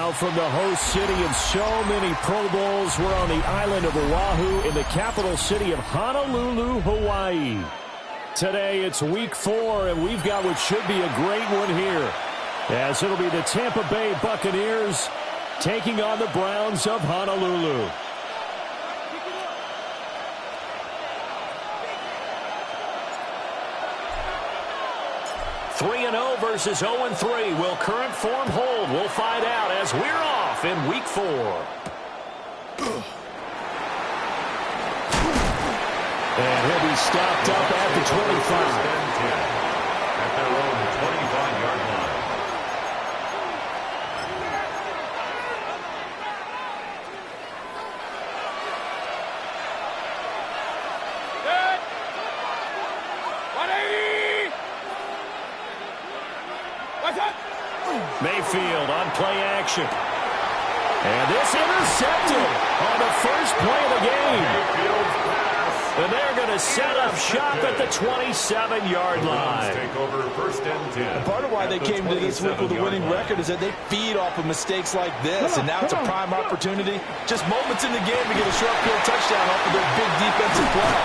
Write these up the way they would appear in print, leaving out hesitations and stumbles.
Now from the host city of so many Pro Bowls, we're on the island of Oahu in the capital city of Honolulu, Hawaii. Today it's week 4, and we've got what should be a great one here, as it'll be the Tampa Bay Buccaneers taking on the Browns of Honolulu. Three 3-0 versus 0-3. Will current form hold? We'll find out as we're off in week 4. And he'll be stopped up at the 25. At their own 25-yard line. Mayfield on play action. And this intercepted on the first play of the game. And they're going to set up shop at the 27-yard line. Take over first and 10. And part of why they came to this week with a winning record is that they feed off of mistakes like this. And now it's a prime opportunity. Just moments in the game to get a short field touchdown off of their big defensive play.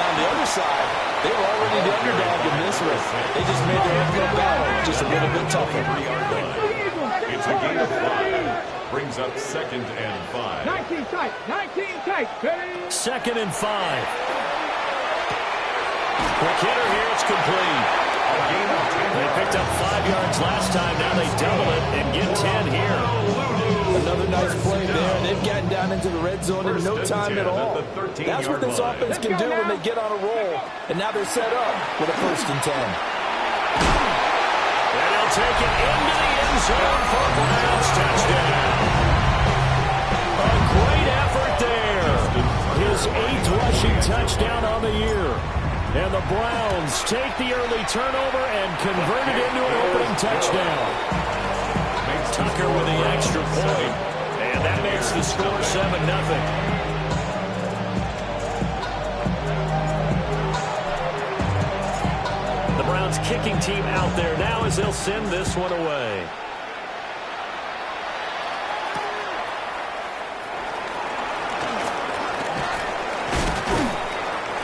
Now on the other side, they were already the underdog in this race. They just made their uphill battle just a little bit tougher. It's a gain of 5. Brings up 2nd and 5. 19 tight. 19 tight. Second and 5. Quick hitter here. It's complete. They picked up 5 yards last time. Now they double it and get 10 here. Another nice play there. They've gotten down into the red zone in no time at all. That's what this offense can do when they get on a roll. And now they're set up with a 1st and 10. And they'll take it into the end zone for Browns touchdown. A great effort there. His 8th rushing touchdown on the year. And the Browns take the early turnover and convert it into an opening touchdown. Tucker with the extra point. And that makes the score 7-0. The Browns kicking team out there now as they'll send this one away.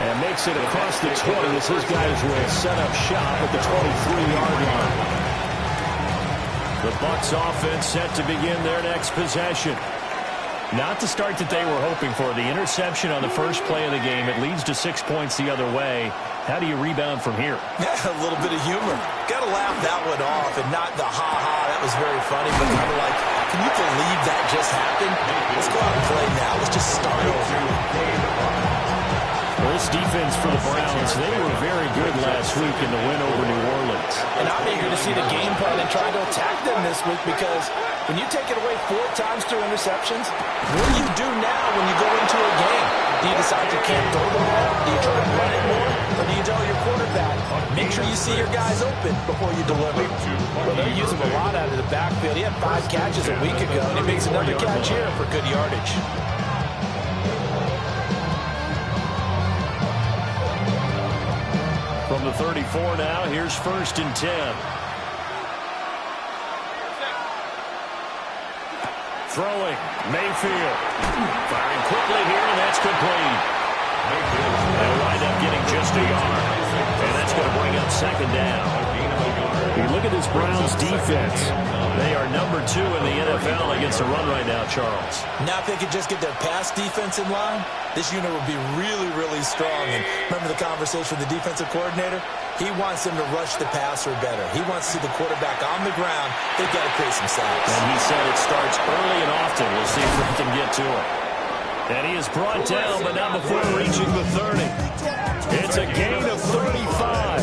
And makes it across the 20 as his guys will set up shop at the 23-yard line. The Bucs offense set to begin their next possession. Not the start that they were hoping for. The interception on the first play of the game. It leads to 6 points the other way. How do you rebound from here? A little bit of humor. Got to laugh that one off, and not the ha-ha. That was very funny, but kind of like, can you believe that just happened? Let's go out and play now. Let's just start over. Well, this defense for the Browns, they were very good last week in the win over New Orleans. And I'm eager to see the game plan and try to attack them this week, because when you take it away 4 times through interceptions, what do you do now when you go into a game? Do you decide you can't throw the ball? Do you try to run it more? Or do you tell your quarterback, make sure you see your guys open before you deliver? Well, they use him a lot out of the backfield. He had 5 catches a week ago, and he makes another catch here for good yardage. From the 34 now, here's 1st and 10. Throwing, Mayfield. Firing quickly here, and that's complete. They'll wind up getting just a yard. And that's going to bring up 2nd down. You look at this Browns defense. They are number 2 in the NFL against the run right now, Charles. Now if they could just get their pass defense in line, this unit would be really, really strong. And remember the conversation with the defensive coordinator? He wants them to rush the passer better. He wants to see the quarterback on the ground. They've got to create some sacks. And he said it starts early and often. We'll see if we can get to it. And he is brought down, but not before reaching the 30. It's a gain of 35.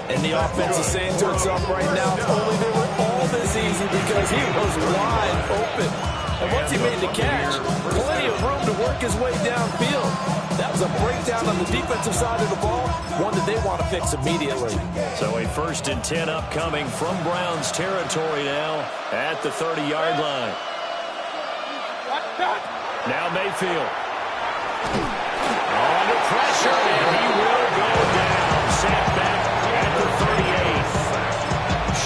And the offense is saying to itself right now, if only they were all this easy, because he was wide open. And once he made the catch, plenty of room to work his way downfield. That was a breakdown on the defensive side of the ball, one that they want to fix immediately. So a 1st and 10 upcoming from Browns territory now at the 30-yard line. Now Mayfield. Under pressure, and he will go down. Sent back at the 38.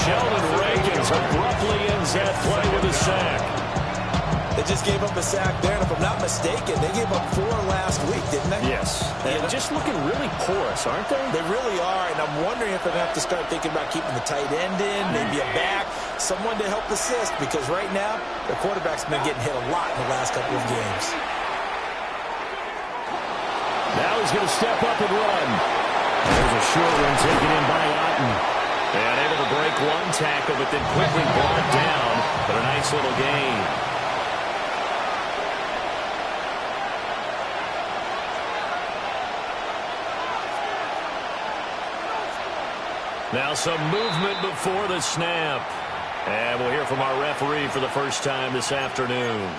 Sheldon Rankins abruptly ends that play with a sack. just gave up a sack there, and if I'm not mistaken, they gave up 4 last week, didn't they? Yes. And just looking really porous, aren't they? They really are, and I'm wondering if they're going to have to start thinking about keeping the tight end in, maybe a back, someone to help assist, because right now, their quarterback's been getting hit a lot in the last couple of games. Now he's going to step up and run. There's a short one taken in by Otten. And able to break one tackle, but then quickly brought down. But a nice little gain. Now some movement before the snap. And we'll hear from our referee for the first time this afternoon.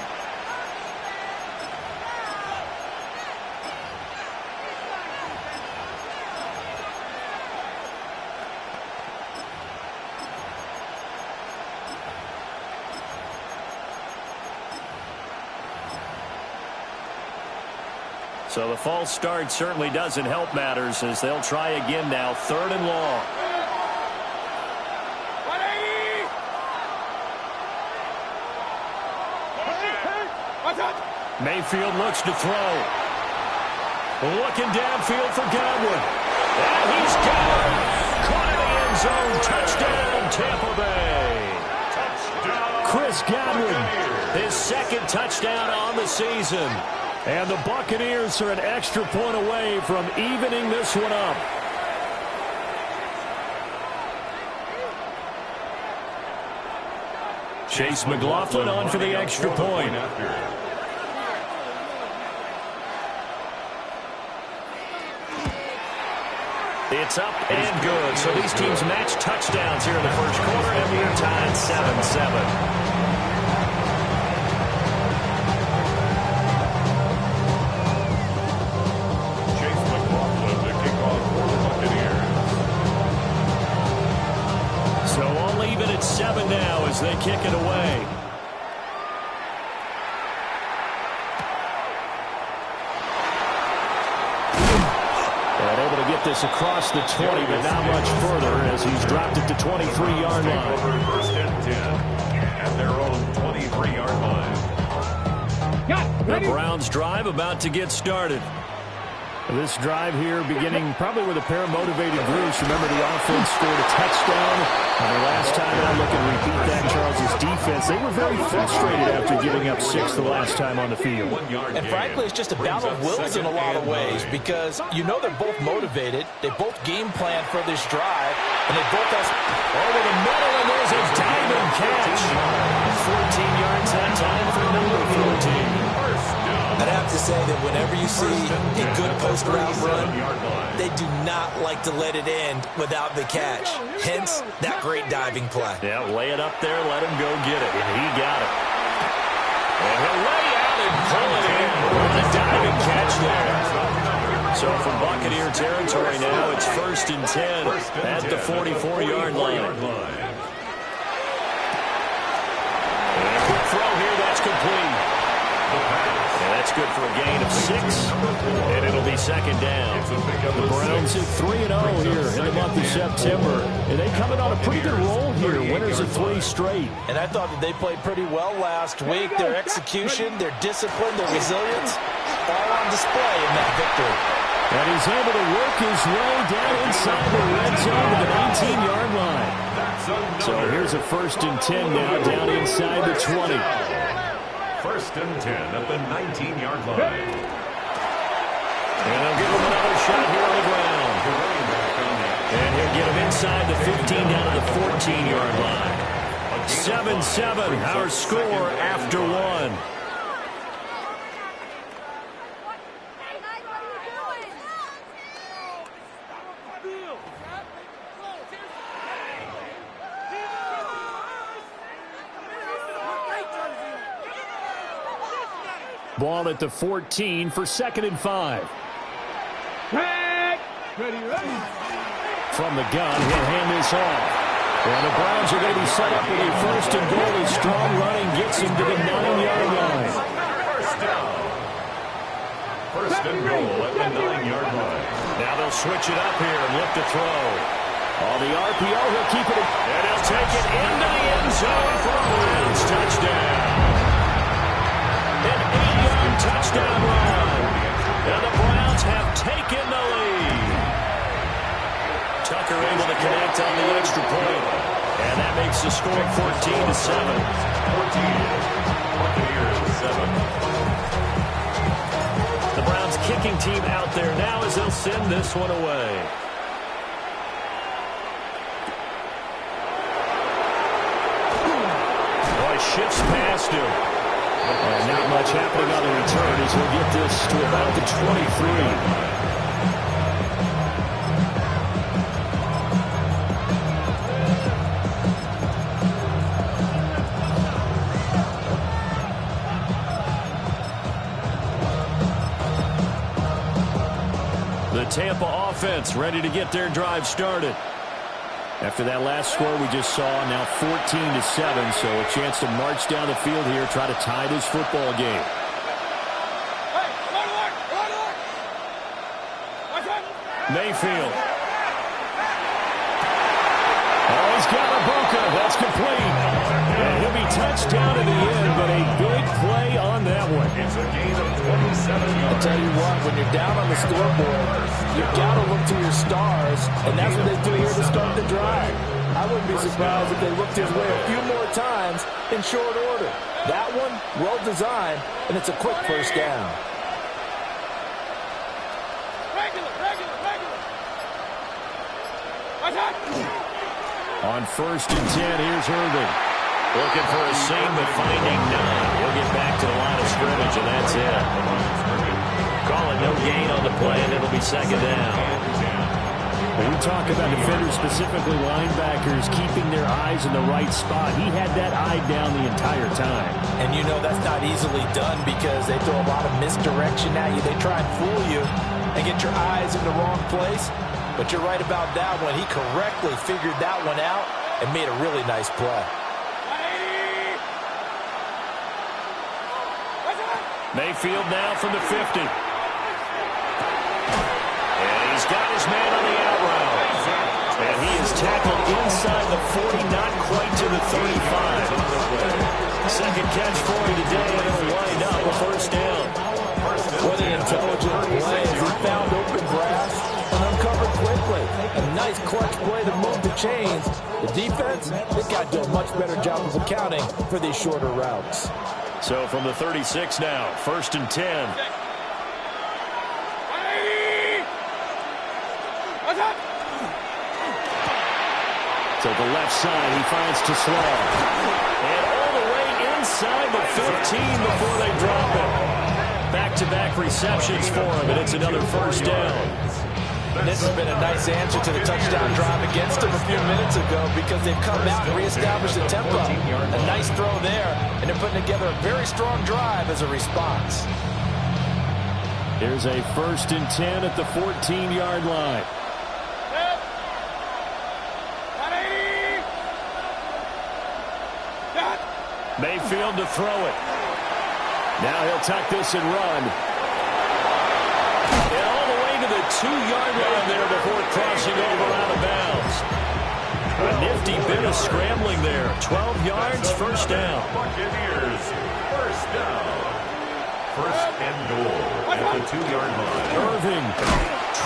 So the false start certainly doesn't help matters as they'll try again now. 3rd and long. Mayfield looks to throw. Looking downfield for Godwin. And he's got it. Caught in the end zone. Touchdown, Tampa Bay. Touchdown. Chris Godwin, his 2nd touchdown on the season. And the Buccaneers are an extra point away from evening this one up. Chase McLaughlin on for the extra point. It's up and good. So these teams match touchdowns here in the first quarter, and we're tied 7-7. At 7 now as they kick it away. And able to get this across the 20, but not much further as he's dropped it to 23-yard line. 1st and 10 at their own 23-yard line. The Browns drive about to get started. This drive here beginning probably with a pair of motivated groups. Remember, the offense scored a touchdown. And the last time I look and repeat that, Charles' defense, they were very frustrated after giving up 6 the last time on the field. And frankly, it's just a battle of wills in a lot of ways because you know they're both motivated. They both game plan for this drive. And they both have over the middle, and there's a diving catch. 14 yards that time for number 14. I'd have to say that whenever you see a good post-route run, they do not like to let it end without the catch. Hence, that great diving play. Yeah, lay it up there, let him go get it, and he got it. And he'll lay out and pull it in with a diving catch there. So from Buccaneer territory now, it's 1st and 10 at the 44-yard line. And a quick throw here, that's complete. And that's good for a gain of 6, and it'll be 2nd down. The Browns at 3-0 here in the month of September, and they come in on a pretty good roll here, winners of 3 straight. And I thought that they played pretty well last week. Their execution, their discipline, their resilience, all on display in that victory. And he's able to work his way down inside the red zone to the 19-yard line. So here's a 1st and 10 now down inside the 20. 1st and 10 at the 19-yard line. And they'll give him another shot here on the ground. And he'll get him inside the 15 down to the 14-yard line. 7-7, our score after 1. Ball at the 14 for 2nd and 5. From the gun, he'll hand this off. And the Browns are going to be set up with a 1st and goal. His strong running gets him to the 9-yard line. 1st and goal at the 9-yard line. Now they'll switch it up here and look to throw. On the RPO, he'll keep it. And he'll take it into the end zone for a Browns touchdown. makes the score 14-7. 14. Buccaneers 7. The Browns kicking team out there now as they'll send this one away. Shifts past him. And not much happening on the return as he'll get this to about the 23. The Tampa offense ready to get their drive started. After that last score we just saw, now 14-7, so a chance to march down the field here, try to tie this football game. Mayfield. Oh, he's got a bunker. That's complete. And he'll be touched down at the end, but a big play on that one. It's a gain of 27 yards. I'll tell you what, when you're down on the scoreboard, you've got to look to your stars, and that's what they do here to start the drive. I wouldn't be surprised if they looked his way a few more times in short order. That one, well designed, and it's a quick first down. On 1st and 10, here's Irving. Looking for a seam, but finding none. He'll get back to the line of scrimmage, and that's it. Call it no gain on the play, and it'll be second down. When we talk about defenders, specifically linebackers, keeping their eyes in the right spot, he had that eye down the entire time. And you know that's not easily done because they throw a lot of misdirection at you. They try and fool you and get your eyes in the wrong place. But you're right about that one. He correctly figured that one out and made a really nice play. Mayfield now from the 50. And he's got his man on the out route. And he is tackled inside the 40, not quite to the 35. Second catch for him today, and it'll wind up a first down. What an intelligent play as he found open grass and uncovered quickly. A nice clutch play to move the chains. The defense, they've got to do a much better job of accounting for these shorter routes. So from the 36 now, 1st and 10. To the left side, he finds Tesla. And all the way inside the 15 before they drop it. Back-to-back receptions for him, and it's another first down. This has been a nice answer to the touchdown drive against them a few minutes ago because they've come out and reestablished the tempo. A nice throw there, and they're putting together a very strong drive as a response. Here's a 1st and 10 at the 14-yard line. Mayfield to throw it. Now he'll tuck this and run. And all the way to the 2-yard line there before crossing over out of bounds. A nifty bit of scrambling there. 12 yards, first down. Buccaneers, first down. First and goal at the 2-yard line. Irving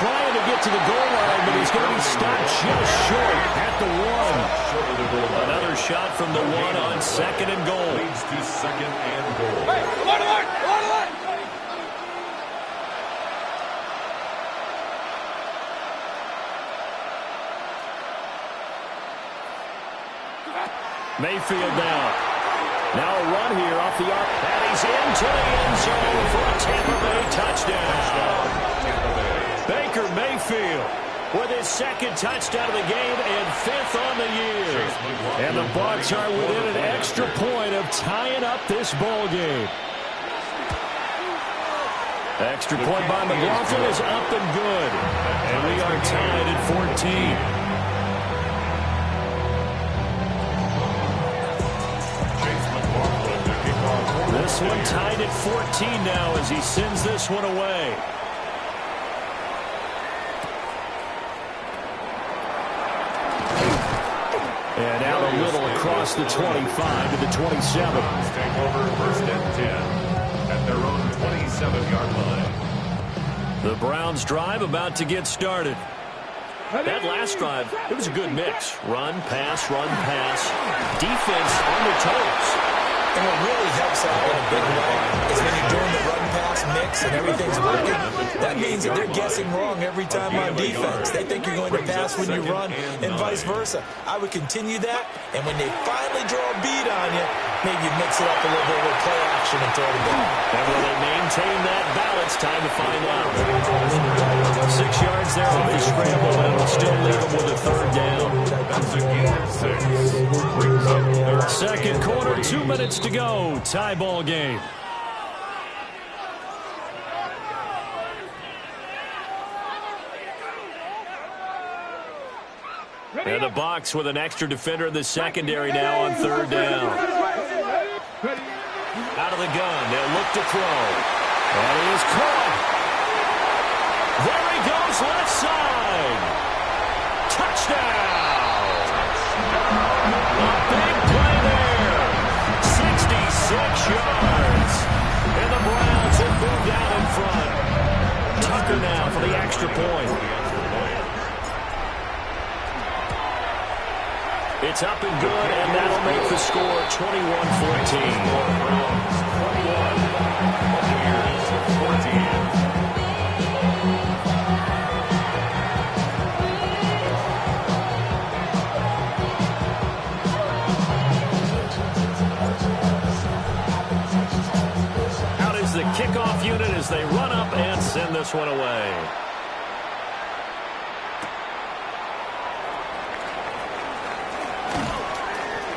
trying to get to the goal line, but he's going to be stopped just short at the 1. Another shot from the 1 on 2nd and goal. Leads to 2nd and goal. Mayfield now. Now a run here off the arc. And he's into the end zone for a Tampa Bay touchdown. Baker Mayfield with his 2nd touchdown of the game and 5th on the year. And the Bucs are within an extra point of tying up this ball game. Extra point by McLaughlin is up and good. And we are tied at 14. This one tied at 14 now as he sends this one away. And out a little across the 25 to the 27. Take over 1st and 10 at their own 27-yard line. The Browns drive about to get started. That last drive, it was a good mix. Run, pass, defense on their toes. And what really helps out in a big way is when you're doing the run-pass mix and everything's working, that means that they're guessing wrong every time on defense. They think you're going to pass when you run and vice versa. I would continue that, and when they finally draw a beat on you, maybe mix it up a little bit with play action and throw the ball. And will they maintain that balance? Time to find out. 6 yards there on the scramble, but it'll still leave them with a third down. That's a gain of 6. Brings up third. Second quarter, 2 minutes to go. Tie ball game. And the box with an extra defender in the secondary now on third down. Out of the gun, they'll look to throw. And he is caught. There he goes, left side. Touchdown. A big play there. 66 yards. And the Browns have moved out in front. Tucker now for the extra point. It's up and good, and that'll make the score 21-14. Out is the kickoff unit as they run up and send this one away.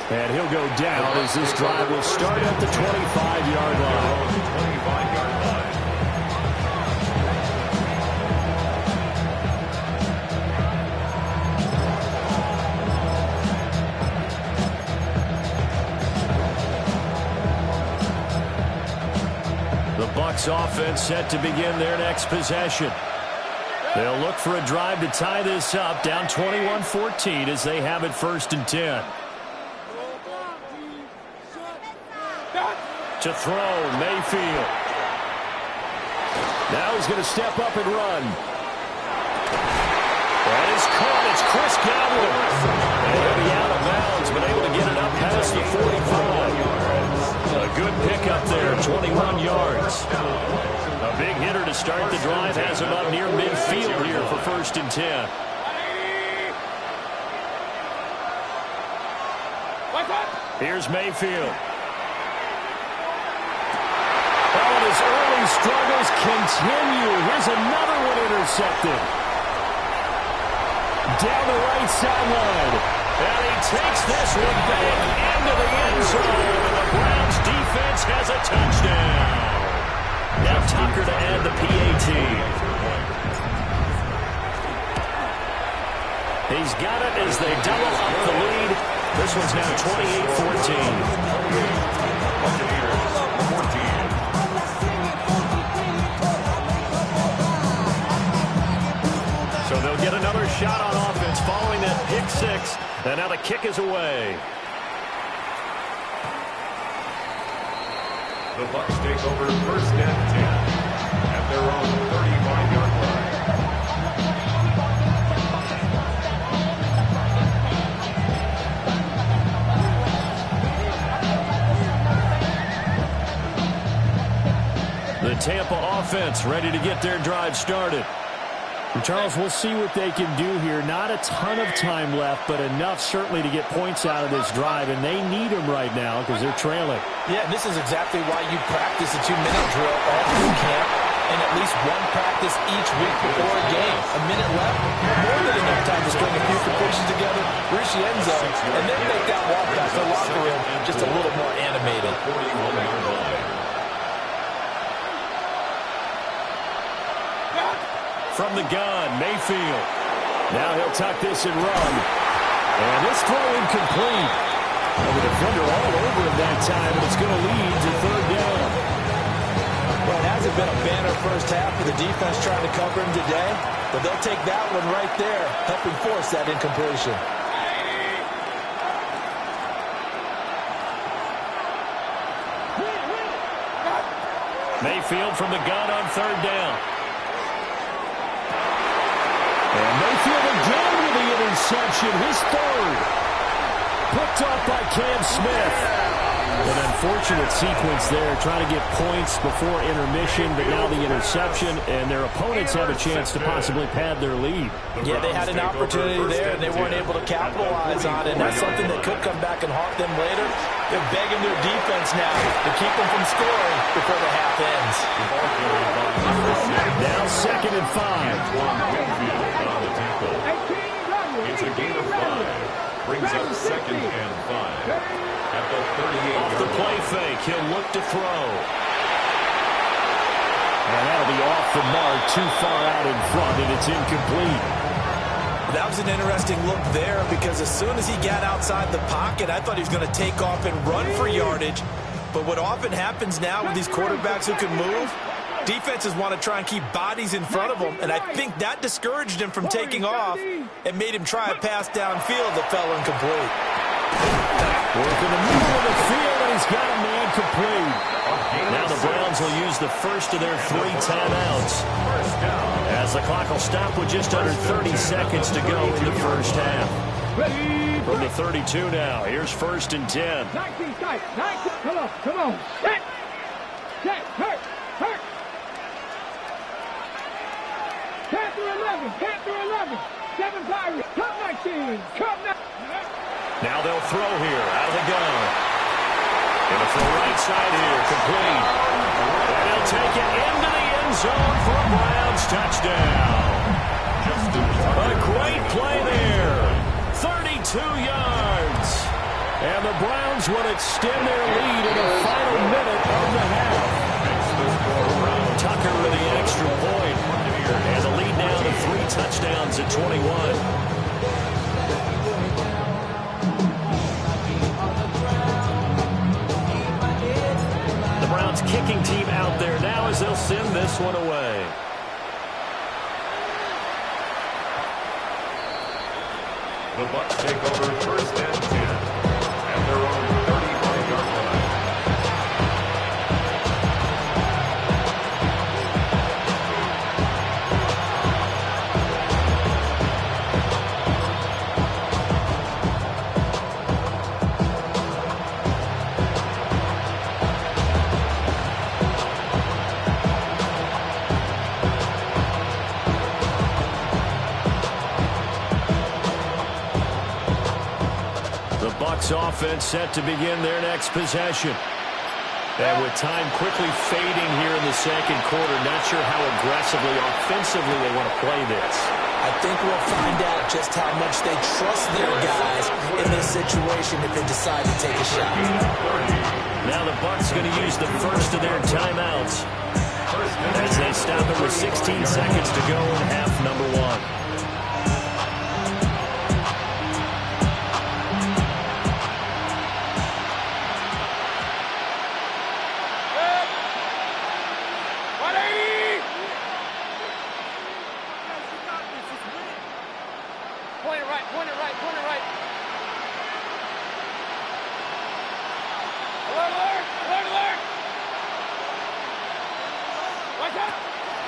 And he'll go down as this drive will start at the 25-yard line. The Bucs offense set to begin their next possession. They'll look for a drive to tie this up, down 21-14 as they have it 1st and 10. To throw, Mayfield. Now he's going to step up and run. That is caught. It's Chris Godwin. And he'll be out of bounds, but able to get it up past the 45. A good pickup there, 21 yards. A big hitter to start the drive has him up near midfield here for 1st and 10. Here's Mayfield. His early struggles continue. Here's another one intercepted. Down the right sideline. And he takes this one back into the end zone. And the Browns defense has a touchdown. Now Tucker to add the PAT. He's got it as they double up the lead. This one's now 28-14. So they'll get another shot on offense following that pick six. And now the kick is away. The Bucs take over 1st and 10 at their own 35-yard line. The Tampa offense ready to get their drive started. And Charles, we'll see what they can do here. Not a ton of time left, but enough certainly to get points out of this drive, and they need them right now because they're trailing. Yeah, and this is exactly why you practice a 2-minute drill all through camp and at least one practice each week before a game. A minute left, more than enough time to string a few completions together, reach the end zone, and then make that walk back to the locker room just a little more animated. From the gun, Mayfield. Now he'll tuck this and run. And this throw incomplete. And the defender all over him that time, and it's going to lead to 3rd down. Well, it hasn't been a banner first half for the defense trying to cover him today, but they'll take that one right there, helping force that incompletion. Mayfield from the gun on 3rd down. And Mayfield again interception, his third. Picked off by Cam Smith. An unfortunate sequence there, trying to get points before intermission, but now the interception, and their opponents have a chance to possibly pad their lead. Yeah, they had an opportunity there, and they weren't able to capitalize on it, and that's something that could come back and haunt them later. They're begging their defense now to keep them from scoring before the half ends. Now 2nd and 5. It's a gain of 5. Brings up 2nd and 5. At the 38. Off the play fake, he'll look to throw. And that'll be off the mark, too far out in front, and it's incomplete. That was an interesting look there because as soon as he got outside the pocket, I thought he was going to take off and run for yardage. But what often happens now with these quarterbacks who can move, defenses want to try and keep bodies in front of them, and I think that discouraged him from taking off and made him try a pass downfield that fell incomplete. Work in the middle of the field, and he's got a man complete. Now the Browns will use the first of their 3 timeouts, as the clock will stop with just under 30 seconds to go in the first half. From the 32 now, here's 1st and 10. 19 tight. 19. Come on. Set. Hurt. 10 through 11. 7 Pirates. Come 19. Come 19. Now they'll throw here, out of the gun. Gonna throw right side here, complete. And he'll take it into the end zone for a Browns touchdown. A great play there. 32 yards. And the Browns will extend their lead in the final minute of the half. Tucker with the extra point. And the lead now to 3 touchdowns at 21. Kicking team out there now as they'll send this one away. The Bucs take over 1st and 10 at their own 35-yard line. Offense set to begin their next possession. And with time quickly fading here in the 2nd quarter, not sure how aggressively, offensively they want to play this. I think we'll find out just how much they trust their guys in this situation if they decide to take a shot. Now the Bucs going to use the first of their timeouts as they stop it with 16 seconds to go in half number 1.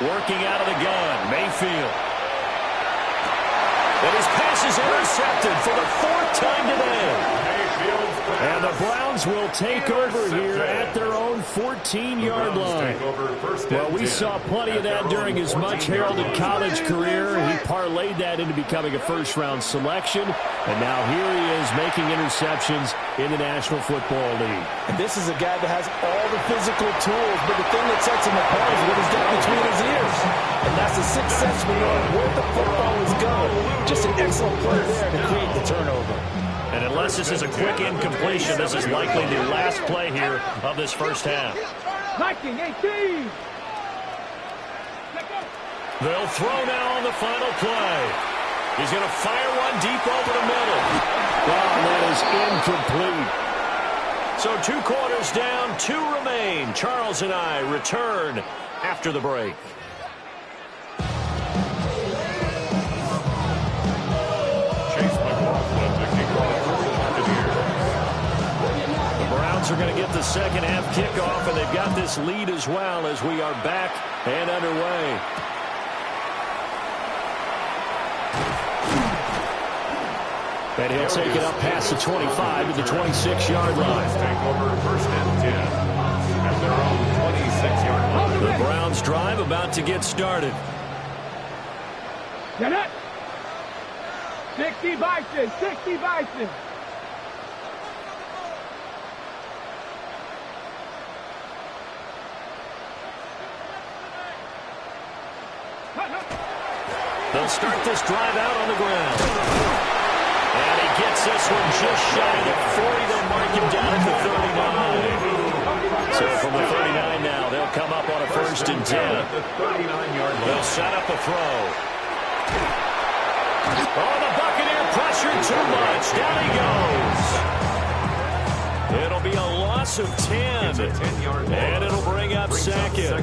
Working out of the gun, Mayfield. And his pass is intercepted for the 4th time today. And the Browns will take over here at their own 14-yard line. Well, we saw plenty of that during his much-heralded college career. He parlayed that into becoming a first-round selection. And now here he is making interceptions in the National Football League. And this is a guy that has all the physical tools, but the thing that sets him apart is what he's got between his ears. And that's the success we know where the football is going. Just an excellent play there to create the turnover. And unless this is a quick incompletion, this is likely the last play here of this first half. 19-18. They'll throw now on the final play. He's going to fire one deep over the middle. Oh, that is incomplete. So 2 quarters down, 2 remain. Charles and I return after the break. The Browns are going to get the second half kickoff, and they've got this lead as well as we are back and underway. And he'll take it up past the 25 to the 26-yard line. Take over first and 10 at their own 26-yard line. The Browns drive about to get started. Get it. 60 Bison, 60 Bison. They'll start this drive out on the ground. And he gets this one just shy of the 40. They'll mark him down at the 39. So from the 39 now, they'll come up on a first and 10. They'll set up a throw. Oh, the Buccaneer pressured too much. Down he goes. It'll be a loss of 10. And it'll bring up second.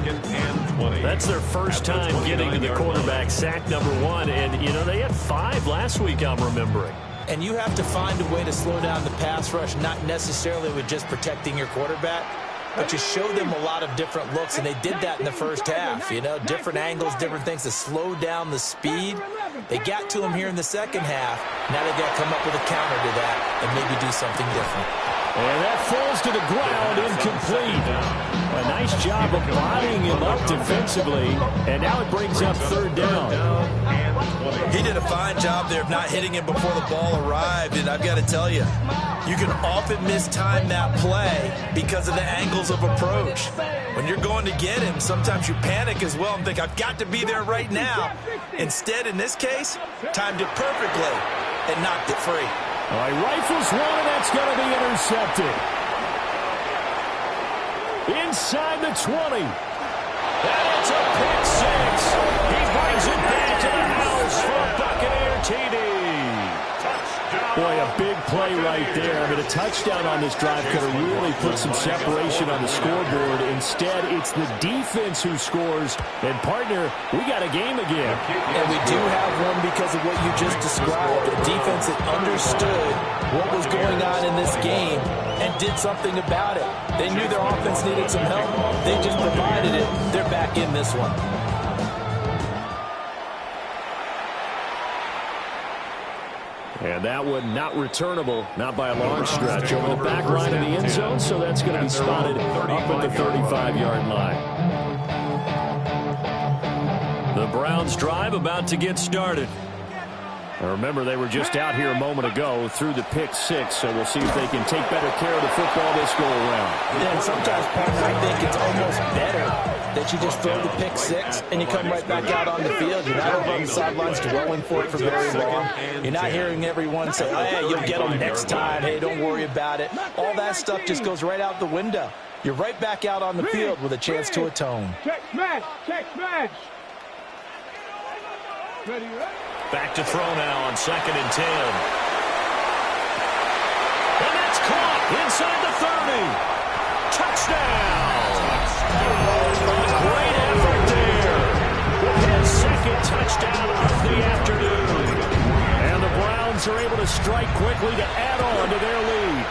That's their first time getting to the quarterback, sack number 1. And, you know, they had 5 last week, I'm remembering. And you have to find a way to slow down the pass rush, not necessarily with just protecting your quarterback, but you show them a lot of different looks, and they did that in the first half. You know, different angles, different things to slow down the speed. They got to him here in the second half. Now they got to come up with a counter to that and maybe do something different. And that falls to the ground, incomplete. A nice job of bodying him up defensively, and now it brings up third down. He did a fine job there of not hitting him before the ball arrived, and I've got to tell you, you can often mistime that play because of the angles of approach. When you're going to get him, sometimes you panic as well and think, I've got to be there right now. Instead, in this case, timed it perfectly and knocked it free. All right, rifles one, and that's going to be intercepted. Inside the 20. And it's a pick six. He brings it back to the house for a Buccaneer TD. Boy, a big play right there. I mean, a touchdown on this drive could have really put some separation on the scoreboard. Instead, it's the defense who scores. And, partner, we got a game again. And we do have one because of what you just described. A defense that understood what was going on in this game and did something about it. They knew their offense needed some help. They just provided it. They're back in this one. And that one not returnable, not by a long stretch, over the back line of the end zone, so that's going to be spotted up at the 35-yard line. The Browns drive about to get started. Now remember, they were just out here a moment ago through the pick six, so we'll see if they can take better care of the football this go-around. Yeah, and sometimes, partner, I think it's almost better that you just throw the pick six and you come right back out on the field. You're not over on the sidelines dwelling for it for very long. You're not hearing everyone say, oh, hey, you'll get them next time. Hey, don't worry about it. All that stuff just goes right out the window. You're right back out on the field with a chance to atone. Check smash, check smash. Ready, Back to throw now on 2nd and 10. And that's caught inside the 30. Touchdown! A great effort there. His second touchdown of the afternoon. And the Browns are able to strike quickly to add on to their lead.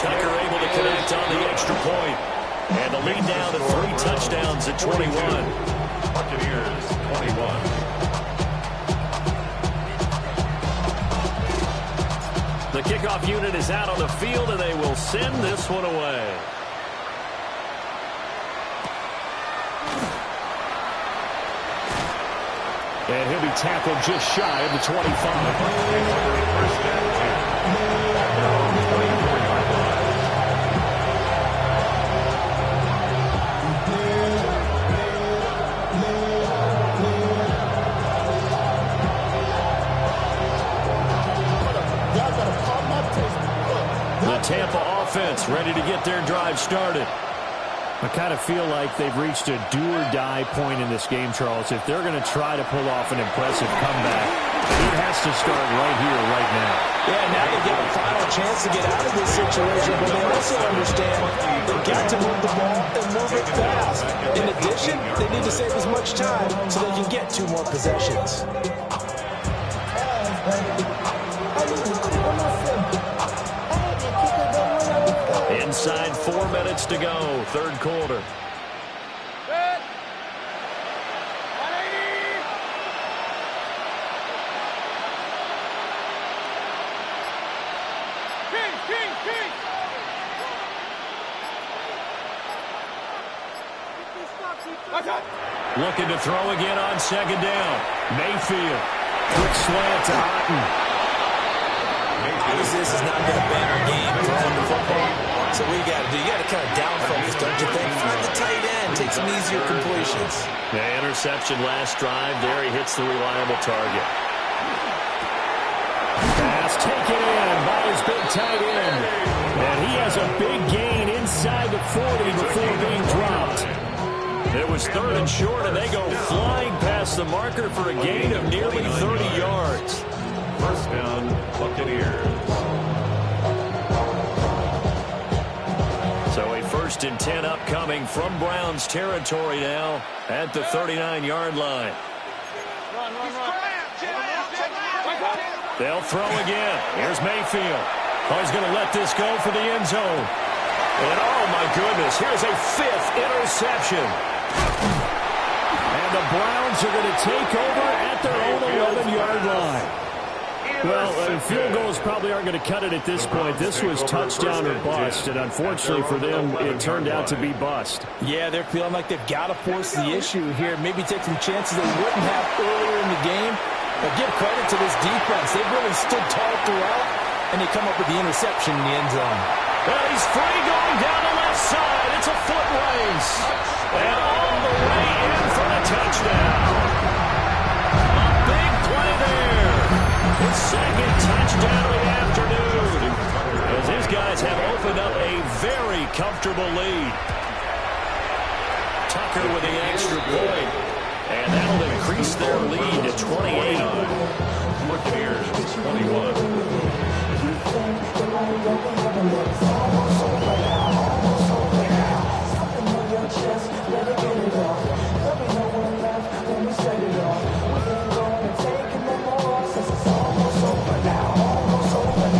Tucker able to connect on the extra point. And the lead down to 3 touchdowns at 21. Buccaneers 21. The kickoff unit is out on the field, and they will send this one away. And he'll be tackled just shy of the 25. The Tampa offense ready to get their drive started. I kind of feel like they've reached a do-or-die point in this game, Charles. If they're going to try to pull off an impressive comeback, it has to start right here, right now. Yeah, now they get a final chance to get out of this situation, but they also understand they've got to move the ball and move it fast. In addition, they need to save as much time so they can get 2 more possessions. Inside 4 minutes to go, 3rd quarter. Looking to throw again on second down. Mayfield. Quick slant to Houghton. Obviously, this is not going to ban our game throwing the football. So what you got to do, you got to kind of down focus, don't you think? Find the tight end, take some easier completions. Yeah, interception last drive. There he hits the reliable target. Pass taken in by his big tight end. And he has a big gain inside the 40 before being dropped. It was 3rd and short, and they go flying past the marker for a gain of nearly 30 yards. First down, Buccaneers. So a 1st and 10 upcoming from Browns territory now at the 39-yard line. They'll throw again. Here's Mayfield. Oh, he's going to let this go for the end zone. And oh, my goodness, here's a 5th interception. And the Browns are going to take over at their own 11-yard line. Well, field goals probably aren't going to cut it at this point. This was touchdown or bust, and unfortunately for them, it turned out to be bust. Yeah, they're feeling like they've got to force the issue here. Maybe take some chances they wouldn't have earlier in the game. But give credit to this defense. They've really stood tall throughout, and they come up with the interception in the end zone. Well, he's free going down the left side. It's a foot race. And all the way in for the touchdown. A big play there. His 2nd touchdown of the afternoon. As these guys have opened up a very comfortable lead. Tucker with the extra point. And that'll increase their lead to 28. Buccaneers 21.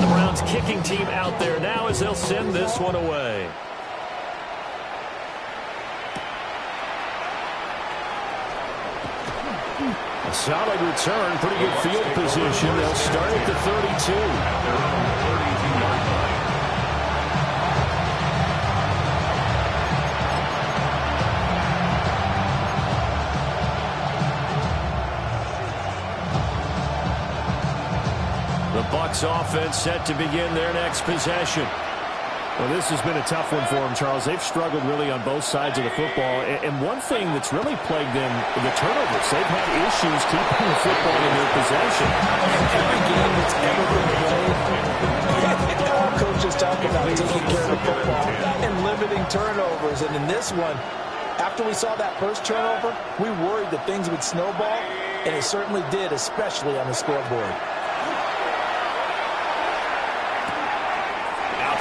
The Browns kicking team out there now as they'll send this one away. Solid return, pretty good field position. They'll start at the 32. Their own 32-yard line. The Bucs offense set to begin their next possession. Well, this has been a tough one for them, Charles. They've struggled really on both sides of the football. And one thing that's really plagued them, the turnovers. They've had issues keeping the football in their possession. Every game that's ever been played, all coaches talk about taking care of the football and limiting turnovers. And in this one, after we saw that first turnover, we worried that things would snowball, and it certainly did, especially on the scoreboard.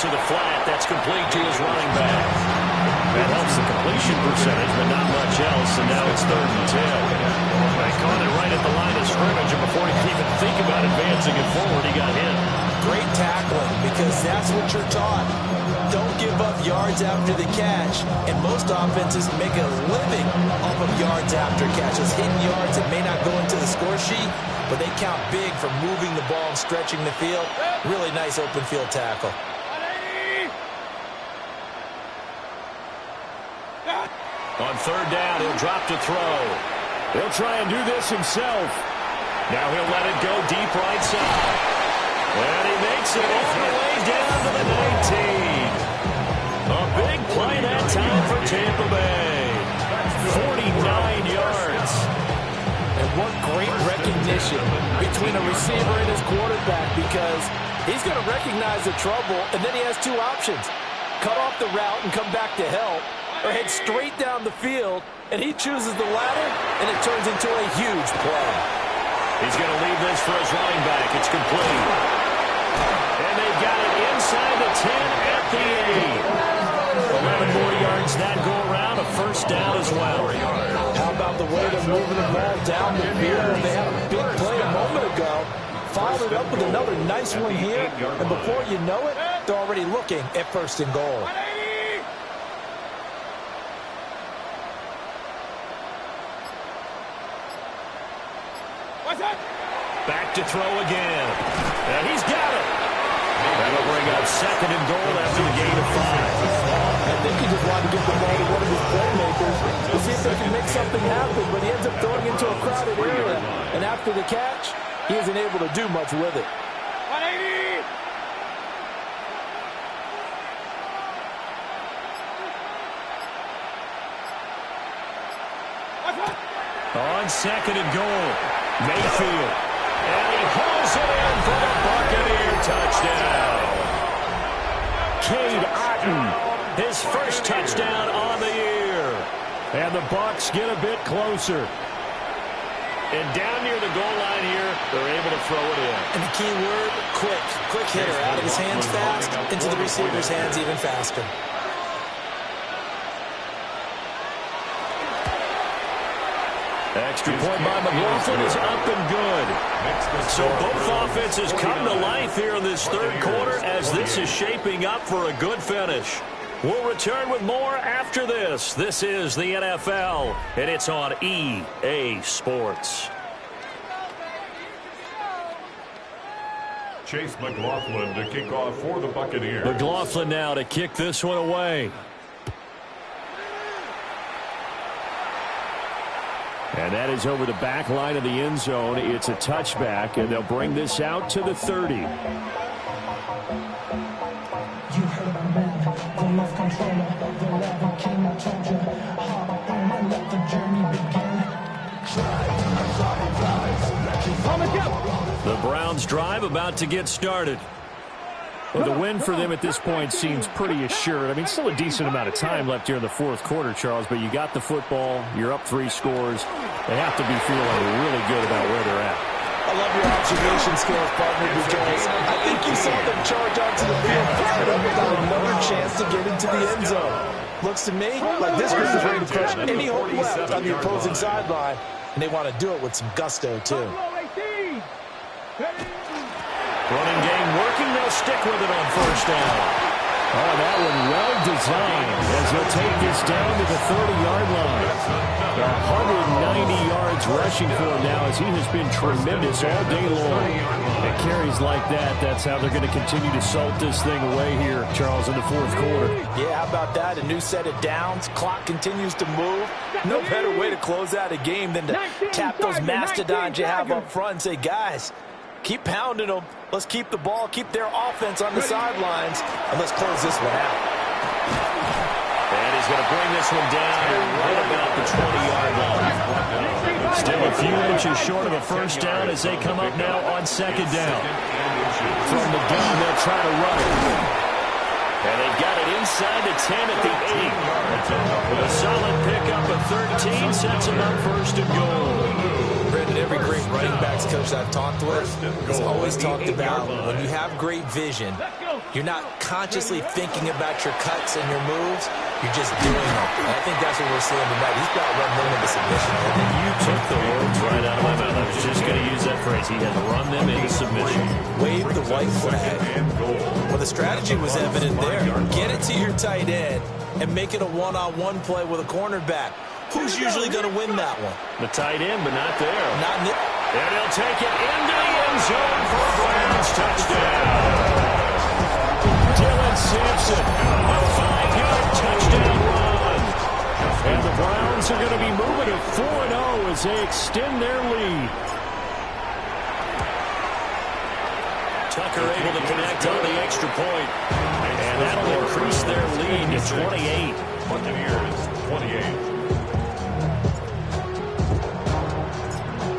To the flat, that's complete to his running back. That helps the completion percentage, but not much else, and now it's 3rd and 10. They caught it right at the line of scrimmage, and before he could even think about advancing it forward, he got hit. Great tackling, because that's what you're taught. Don't give up yards after the catch, and most offenses make a living off of yards after catches. Hidden yards that may not go into the score sheet, but they count big for moving the ball and stretching the field. Really nice open field tackle. On 3rd down, he'll drop to throw. He'll try and do this himself. Now he'll let it go deep right side. And he makes it all the way down to the 19. A big play that time for Tampa Bay. 49 yards. And what great recognition between a receiver and his quarterback, because he's going to recognize the trouble, and then he has 2 options. Cut off the route and come back to help, or head straight down the field, and he chooses the latter, and it turns into a huge play. He's going to leave this for his running back. It's complete. And they've got it inside the 10 at the 8. 11 more yards that go around, a 1st down as well. How about the way they're moving the ball down the field? They had a big play a moment ago. Followed it up with another nice one here, and before you know it, they're already looking at 1st and goal. Back to throw again. And he's got it. That'll bring up 2nd and goal after the gain of 5. I think he just wanted to get the ball to one of his playmakers to see if they can make something happen, but he ends up throwing into a crowded area. And after the catch, he isn't able to do much with it. 180! On 2nd and goal, Mayfield. And he hauls it in for the Buccaneer touchdown. Cade Otton, his first touchdown on the year. And the Bucs get a bit closer. And down near the goal line here, they're able to throw it in. And the key word, quick. Quick hitter, out of his hands fast, into the receiver's hands even faster. Extra point by McLaughlin is up and good. So both offenses come to life here in this third quarter as this is shaping up for a good finish. We'll return with more after this. This is the NFL, and it's on EA Sports. Chase McLaughlin to kick off for the Buccaneers. McLaughlin now to kick this one away. And that is over the back line of the end zone. It's a touchback, and they'll bring this out to the 30. You heard my man, the love controller, the love king, I told you. Hard on my let the journey begin. The Browns drive about to get started. Well, the win for them at this point seems pretty assured. I mean, still a decent amount of time left here in the fourth quarter, Charles, but you got the football, you're up 3 scores. They have to be feeling really good about where they're at. I love your observation skills, partner, because I think you saw them charge onto the field fired up without another chance to get into the end zone. Looks to me like this group is ready to crush any hope left on the opposing sideline, and they want to do it with some gusto, too. Running game working, they'll stick with it on first down. Oh, that one well designed as he'll take this down to the 30-yard line. 190 yards rushing for him now as he has been tremendous all day long. And carries like that, that's how they're going to continue to salt this thing away here, Charles, in the fourth quarter. Yeah, how about that? A new set of downs. Clock continues to move. No better way to close out a game than to tap those mastodons you have up front and say, guys, keep pounding them. Let's keep the ball, keep their offense on the sidelines, and let's close this one out. And he's going to bring this one down right about the 20-yard line. Still a few inches short of a first down as they come up now on second down. From the gun, they'll try to run it. And they've got it inside the 10 at the 8. A solid pickup of 13 sets them up first and goal. Brandon, every great running backs coach I've talked with has always talked about when you have great vision, you're not consciously thinking about your cuts and your moves, you're just doing them. And I think that's what we're seeing tonight. He's got run them into submission. And you took the words right out of my mouth. I was just going to use that phrase. He had run them into submission. Wave the white flag. Well, the strategy was evident there. Get it to your tight end and make it a one-on-one play with a cornerback. Who's usually going to win that one? The tight end, but not there. Not in the... And he'll take it into the end zone for a Browns touchdown. Dylan Sampson, a 5-yard touchdown run. And the Browns are going to be moving to 4-0 as they extend their lead. Tucker able to connect on the extra point. And that'll increase their lead to 28. Buccaneers, 28.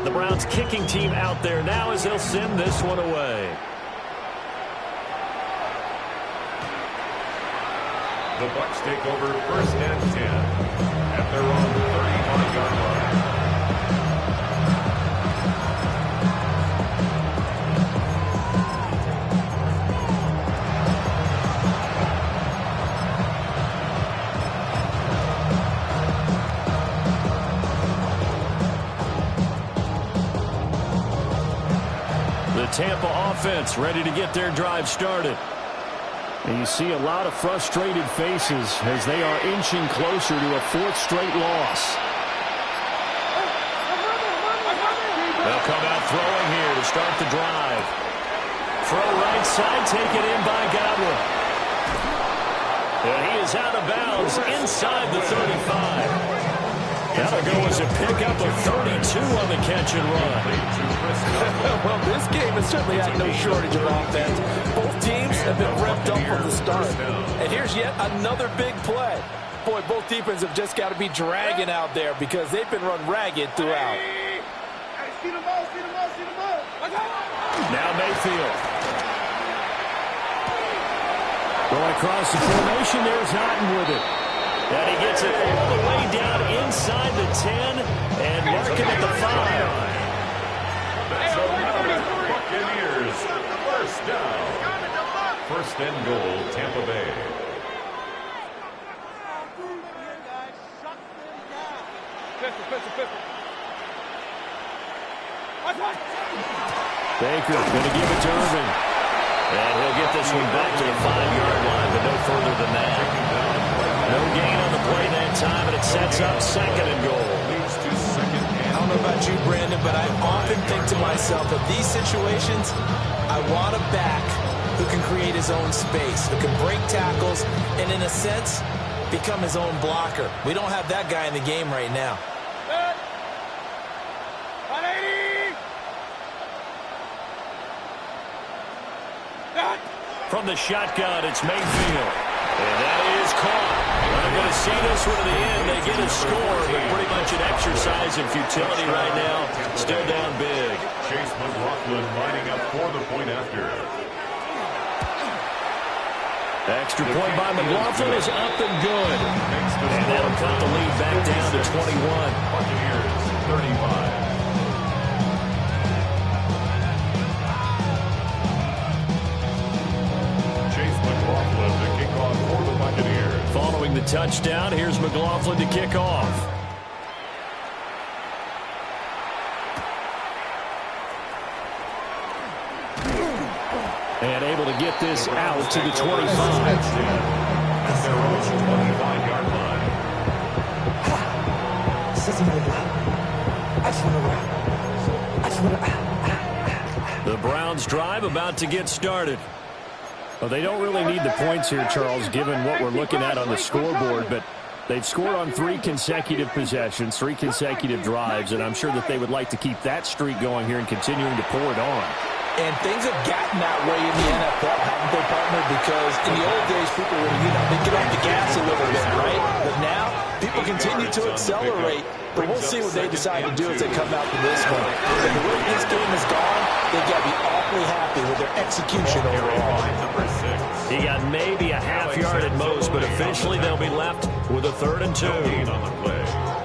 The Browns kicking team out there now as they'll send this one away. The Bucs take over first and 10 at their own 35-yard line. Tampa offense ready to get their drive started. And you see a lot of frustrated faces as they are inching closer to a 4th straight loss. They'll come out throwing here to start the drive. Throw right side, taken in by Godwin. And he is out of bounds inside the 35. That'll go as a pickup of 32 on the catch and run. Well, this game has certainly had no shortage of offense. Both teams have been revved up from the start. And here's yet another big play. Boy, both defenses have just got to be dragging out there because they've been run ragged throughout. Now Mayfield. Going across the formation, there's Houghton with it. And he gets it all the way down inside the 10 and marking at the 5. That's another Buccaneers first down. First and goal, Tampa Bay. Baker going to give it to Irving. And he'll get this one back to the 5-yard line, but no further than that. No gain on the play that time, and it sets up second and goal. I don't know about you, Brandon, but I often think to myself, at these situations, I want a back who can create his own space, who can break tackles, and in a sense, become his own blocker. We don't have that guy in the game right now. From the shotgun, it's Mayfield. And that is caught. They're going to see this one to the end. They get a score, but pretty much an exercise in futility right now. Still down big. Chase McLaughlin lining up for the point after. Extra point by McLaughlin is up and good. And that'll cut the lead back down to 21. Buccaneers 35. Following the touchdown, here's McLaughlin to kick off. And able to get this out to the 25. At their own 25-yard line. The Browns drive about to get started. Well, they don't really need the points here, Charles, given what we're looking at on the scoreboard, but they've scored on 3 consecutive possessions, 3 consecutive drives, and I'm sure that they would like to keep that streak going here and continuing to pour it on. And things have gotten that way in the NFL, haven't they, partner? Because in the old days, people were, they get off the gas a little bit, right? But now, people continue to accelerate, but we'll see what they decide to do as they come out to this one. And the way this game has gone, they've got to be awfully happy with their execution overall. He got maybe a half yard at most, but officially they'll be left with a 3rd and 2.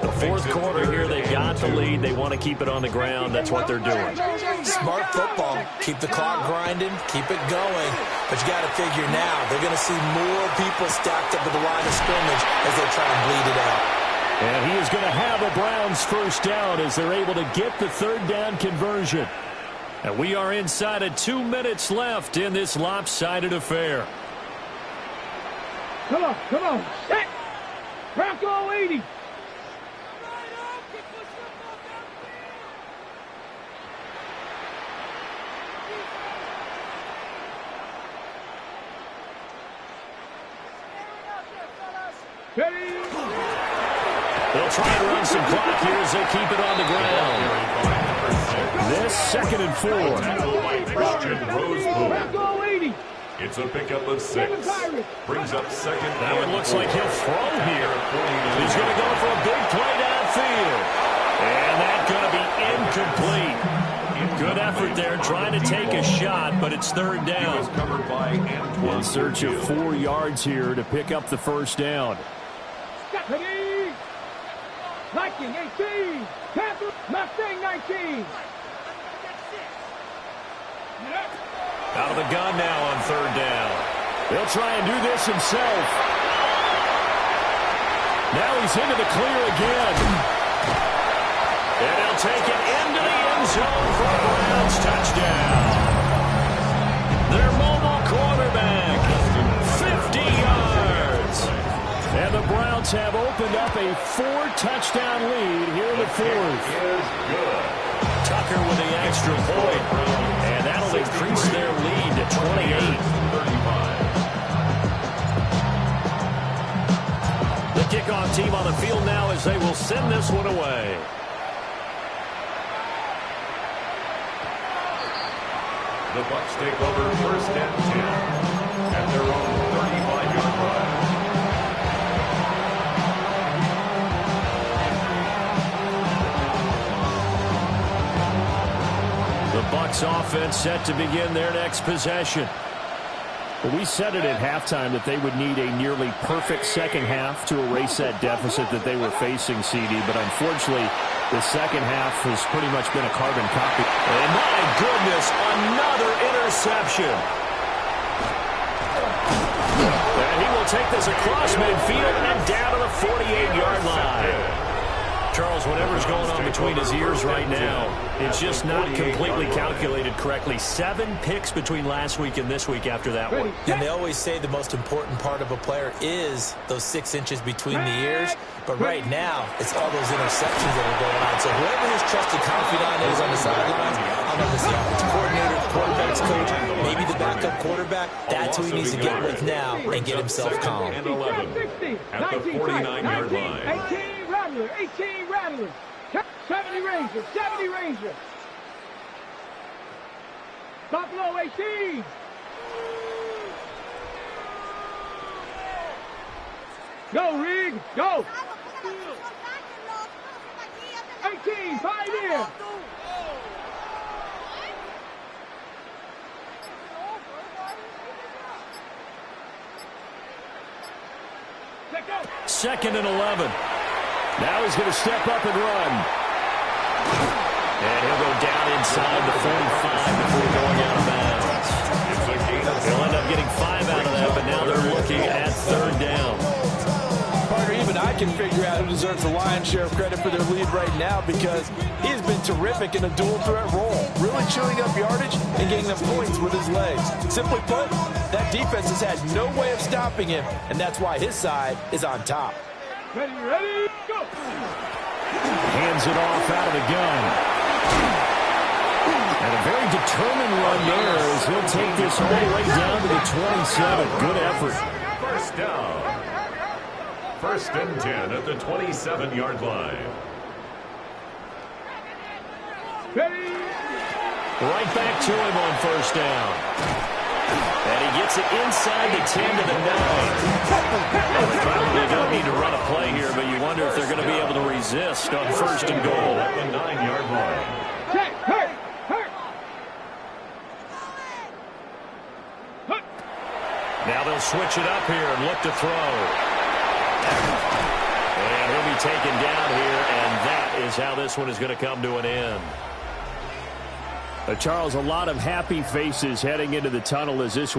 The fourth quarter here, they've got the lead. They want to keep it on the ground. That's what they're doing. Smart football. Keep the clock grinding. Keep it going. But you got to figure now, they're going to see more people stacked up at the line of scrimmage as they try and bleed it out. And he is going to have a Browns first down as they're able to get the 3rd down conversion. And we are inside of 2 minutes left in this lopsided affair. Come on, come on. Set. Bronco 80. Ready. They'll try and run some clock here as they keep it on the ground. This 2nd and 4. Christian Rosebud. Bronco 80. It's a pickup of 6. Brings up second. That one looks like he'll throw here. He's going to go for a big play downfield. And that's going to be incomplete. Good effort there trying to take a shot, but it's 3rd down. In search of 4 yards here to pick up the first down. Ready. Viking 18. Panther Mustang 19. Out of the gun now on 3rd down. He'll try and do this himself. Now he's into the clear again. And he'll take it into the end zone for a Browns touchdown. Their mobile quarterback, 50 yards. And the Browns have opened up a 4-touchdown lead here in the 4th. Tucker with the extra point. And that'll increase their lead to 28. 35. The kickoff team on the field now as they will send this one away. The Bucs take over first and 10 at their own 35-yard line. The Bucs offense set to begin their next possession. Well, we said it at halftime that they would need a nearly perfect second half to erase that deficit that they were facing, CD. But unfortunately, the second half has pretty much been a carbon copy. And my goodness, another interception. And he will take this across midfield and down to the 48-yard line. Charles, whatever's going on between his ears right now, it's just not completely calculated correctly. 7 picks between last week and this week after that one. And they always say the most important part of a player is those 6 inches between the ears. But right now, it's all those interceptions that are going on. So whoever his trusted confidant is on the sidelines, I don't know if it's the offensive coordinator, the quarterback's coach, maybe the backup quarterback, that's who he needs to get with now and get himself calm. And 11 at the 49-yard line. 18 Rattler, 18 Rattler, 70 Ranger, 70 Ranger. Buffalo 18. Go, Rig, go. 18, Pioneer. Second and 11. Now he's going to step up and run. And he'll go down inside the 45 before going out of bounds. He'll end up getting 5 out of that, but now they're looking at third down. Parker, even I can figure out who deserves the lion's share of credit for their lead right now because he's been terrific in a dual threat role, really chewing up yardage and getting them points with his legs. Simply put, that defense has had no way of stopping him, and that's why his side is on top. Ready, go! Hands it off out of the gun. And a very determined run there as he'll take this all the way down to the 27. Good effort. First down. First and 10 at the 27-yard line. Ready? Right back to him on first down. And he gets it inside the 10 to the 9. They probably don't need to run a play here, but you wonder if they're going to be able to resist on first and goal. At the 9-yard line. Check, hurt. Now they'll switch it up here and look to throw. And he'll be taken down here, and that is how this one is going to come to an end. Charles, a lot of happy faces heading into the tunnel as this